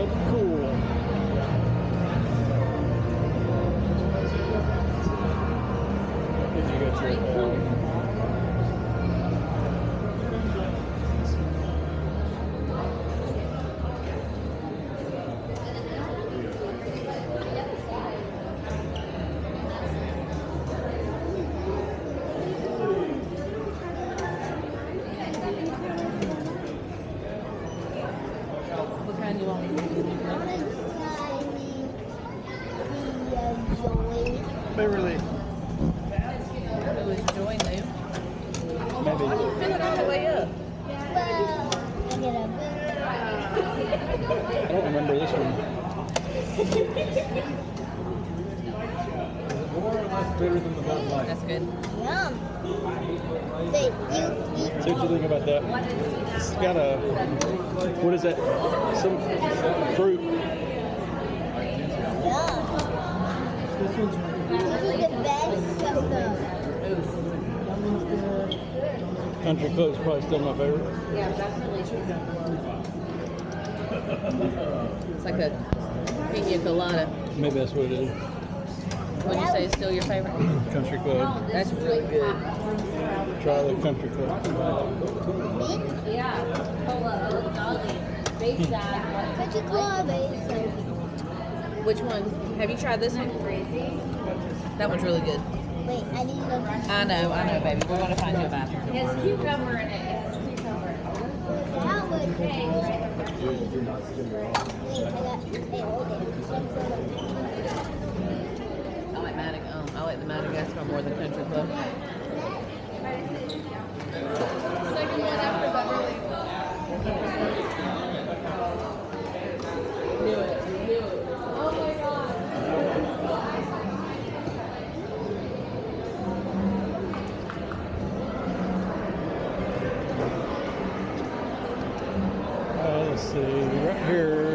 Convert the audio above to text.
So cool. Did you get your What kind do you want? Beverly? It was Joy new. Maybe. Fill it all the way up. I don't remember this one. More or less bitter than the Bud Light. That's good. Yum. See what you think about that. It's got a, what is that? Some fruit. This is the best of the. Country Club's probably still my favorite. Yeah, definitely. It's like a pina colada. Maybe that's what it is. Would you say it's still your favorite? Country Club. That's really good. Try the Country Club. Yeah. Country Club is so Which one? Have you tried this one? That one's really good. Wait, I need to. I know, baby. We're gonna find you a bathroom. It has cucumber in it. It has cucumber. That was Okay. Wait, I got. Hey, hold it. I like the Madagascar more than Country Club. Second one after Beverly. Knew it. Oh my god. Let's see, right here.